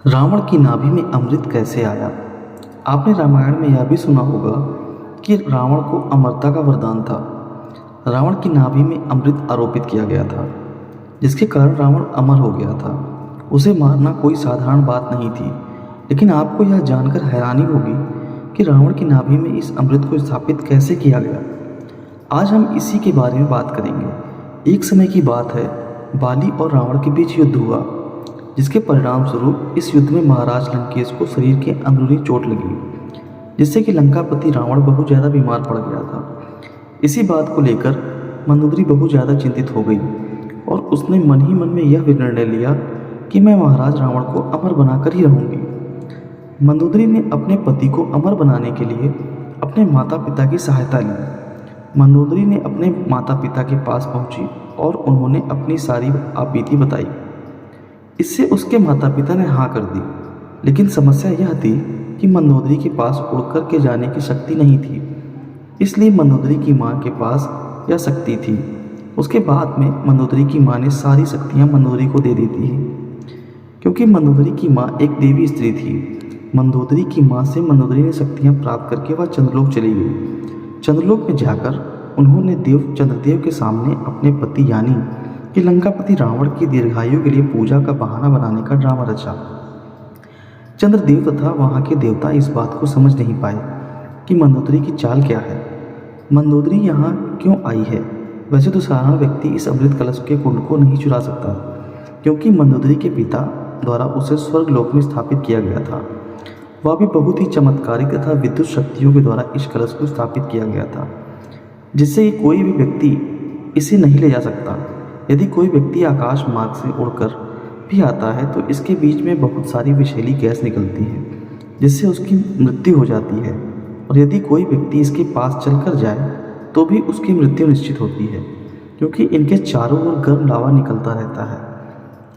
रावण की नाभि में अमृत कैसे आया। आपने रामायण में यह भी सुना होगा कि रावण को अमरता का वरदान था। रावण की नाभि में अमृत आरोपित किया गया था, जिसके कारण रावण अमर हो गया था। उसे मारना कोई साधारण बात नहीं थी। लेकिन आपको यह जानकर हैरानी होगी कि रावण की नाभि में इस अमृत को स्थापित कैसे किया गया। आज हम इसी के बारे में बात करेंगे। एक समय की बात है, बाली और रावण के बीच युद्ध हुआ, जिसके परिणाम स्वरूप इस युद्ध में महाराज लंकेश को शरीर के अंदरूनी चोट लगी, जिससे कि लंकापति रावण बहुत ज़्यादा बीमार पड़ गया था। इसी बात को लेकर मंदोदरी बहुत ज़्यादा चिंतित हो गई और उसने मन ही मन में यह निर्णय लिया कि मैं महाराज रावण को अमर बनाकर ही रहूंगी। मंदोदरी ने अपने पति को अमर बनाने के लिए अपने माता पिता की सहायता ली। मंदोदरी ने अपने माता पिता के पास पहुंची और उन्होंने अपनी सारी आपबीती बताई। इससे उसके माता पिता ने हाँ कर दी। लेकिन समस्या यह थी कि मंदोदरी के पास उड़ कर के जाने की शक्ति नहीं थी। इसलिए मंदोदरी की माँ के पास यह शक्ति थी। उसके बाद में मंदोदरी की माँ ने सारी शक्तियाँ मंदोदरी को दे दी थी, क्योंकि मंदोदरी की माँ एक देवी स्त्री थी। मंदोदरी की माँ से मंदोदरी ने शक्तियाँ प्राप्त करके वह चंद्रलोक चली गई। चंद्रलोक में जाकर उन्होंने चंद्रदेव के सामने अपने पति यानी कि लंकापति रावण की दीर्घायु के लिए पूजा का बहाना बनाने का ड्रामा रचा। चंद्रदेव तथा वहाँ के देवता इस बात को समझ नहीं पाए कि मंदोदरी की चाल क्या है, मंदोदरी यहाँ क्यों आई है। वैसे तो साधारण व्यक्ति इस अमृत कलश के कुंड को नहीं चुरा सकता, क्योंकि मंदोदरी के पिता द्वारा उसे स्वर्ग लोक में स्थापित किया गया था। वह भी बहुत ही चमत्कारिक तथा विद्युत शक्तियों के द्वारा इस कलश को स्थापित किया गया था, जिससे कोई भी व्यक्ति इसे नहीं ले जा सकता। यदि कोई व्यक्ति आकाश मार्ग से उड़कर भी आता है तो इसके बीच में बहुत सारी विषैली गैस निकलती है, जिससे उसकी मृत्यु हो जाती है। और यदि कोई व्यक्ति इसके पास चलकर जाए तो भी उसकी मृत्यु निश्चित होती है, क्योंकि इनके चारों ओर गर्म लावा निकलता रहता है।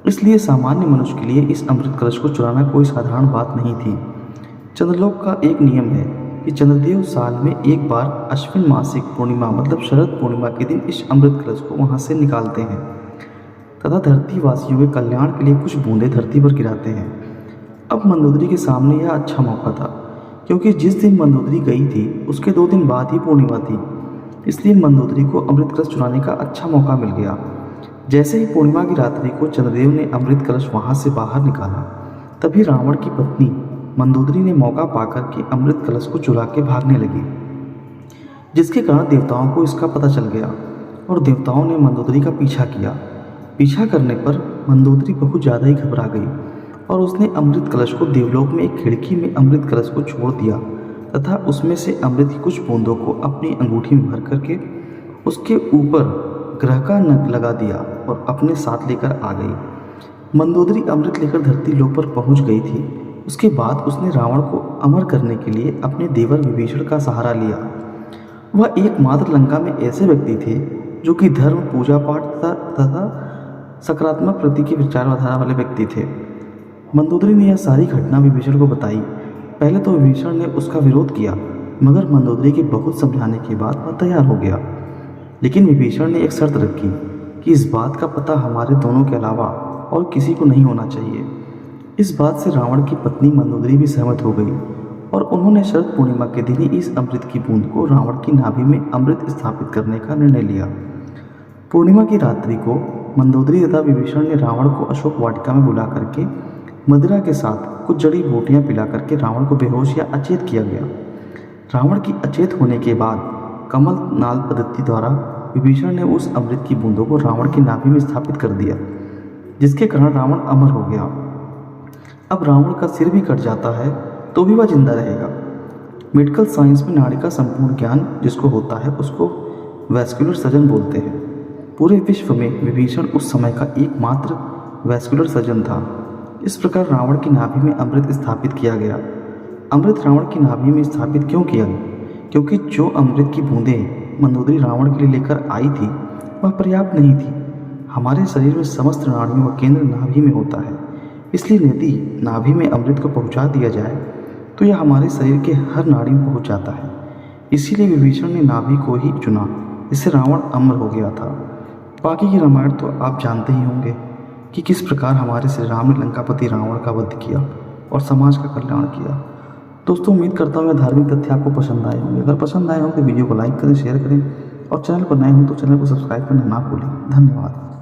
इसलिए सामान्य मनुष्य के लिए इस अमृत कलश को चुराना कोई साधारण बात नहीं थी। चंद्रलोक का एक नियम है कि चंद्रदेव साल में एक बार अश्विन मासिक पूर्णिमा मतलब शरद पूर्णिमा के दिन इस अमृत कलश को वहाँ से निकालते हैं तथा धरती वासियों के कल्याण के लिए कुछ बूंदें धरती पर गिराते हैं। अब मंदोदरी के सामने यह अच्छा मौका था, क्योंकि जिस दिन मंदोदरी गई थी उसके 2 दिन बाद ही पूर्णिमा थी। इसलिए मंदोदरी को अमृत कलश चुराने का अच्छा मौका मिल गया। जैसे ही पूर्णिमा की रात्रि को चंद्रदेव ने अमृत कलश वहाँ से बाहर निकाला, तभी रावण की पत्नी मंदोदरी ने मौका पाकर के अमृत कलश को चुरा के भागने लगी, जिसके कारण देवताओं को इसका पता चल गया और देवताओं ने मंदोदरी का पीछा किया। पीछा करने पर मंदोदरी बहुत ज़्यादा ही घबरा गई और उसने अमृत कलश को देवलोक में एक खिड़की में अमृत कलश को छोड़ दिया तथा उसमें से अमृत की कुछ बूंदों को अपनी अंगूठी में भर करके उसके ऊपर ग्रह का नग लगा दिया और अपने साथ लेकर आ गई। मंदोदरी अमृत लेकर धरती लोक पर पहुंच गई थी। उसके बाद उसने रावण को अमर करने के लिए अपने देवर विभीषण का सहारा लिया। वह एकमात्र लंका में ऐसे व्यक्ति थे जो कि धर्म, पूजा पाठ तथा सकारात्मक प्रति के विचारधारा वाले व्यक्ति थे। मंदोदरी ने यह सारी घटना विभीषण को बताई। पहले तो विभीषण ने उसका विरोध किया, मगर मंदोदरी के बहुत समझाने के बाद वह तैयार हो गया। लेकिन विभीषण ने एक शर्त रखी कि इस बात का पता हमारे दोनों के अलावा और किसी को नहीं होना चाहिए। इस बात से रावण की पत्नी मंदोदरी भी सहमत हो गई और उन्होंने शरद पूर्णिमा के दिन ही इस अमृत की बूंद को रावण की नाभि में अमृत स्थापित करने का निर्णय लिया। पूर्णिमा की रात्रि को मंदोदरी तथा विभीषण ने रावण को अशोक वाटिका में बुला करके मदिरा के साथ कुछ जड़ी बूटियाँ पिला करके रावण को बेहोश या अचेत किया गया। रावण की अचेत होने के बाद कमल नाल पद्धति द्वारा विभीषण ने उस अमृत की बूंदों को रावण की नाभि में स्थापित कर दिया, जिसके कारण रावण अमर हो गया। अब रावण का सिर भी कट जाता है तो भी वह जिंदा रहेगा। मेडिकल साइंस में नाड़ी का संपूर्ण ज्ञान जिसको होता है उसको वैस्कुलर सर्जन बोलते हैं। पूरे विश्व में विभीषण उस समय का एकमात्र वैस्कुलर सर्जन था। इस प्रकार रावण की नाभि में अमृत स्थापित किया गया। अमृत रावण की नाभि में स्थापित क्यों किया? क्योंकि जो अमृत की बूंदें मंदोदरी रावण के लिए लेकर आई थी वह पर्याप्त नहीं थी। हमारे शरीर में समस्त नाड़ियों का केंद्र नाभि में होता है, इसलिए यदि नाभि में अमृत को पहुंचा दिया जाए तो यह हमारे शरीर के हर नाड़ी में पहुंच जाता है। इसीलिए विभीषण ने नाभि को ही चुना, इससे रावण अमर हो गया था। बाकी की रामायण तो आप जानते ही होंगे। कि किस प्रकार हमारे श्री राम ने लंकापति रावण का वध किया और समाज का कल्याण किया। दोस्तों, उम्मीद करता हूँ यह धार्मिक तथ्य आपको पसंद आए होंगे। अगर पसंद आए हों तो वीडियो को लाइक करें, शेयर करें और चैनल पर नए हों तो चैनल को सब्सक्राइब करना ना भूलें। धन्यवाद।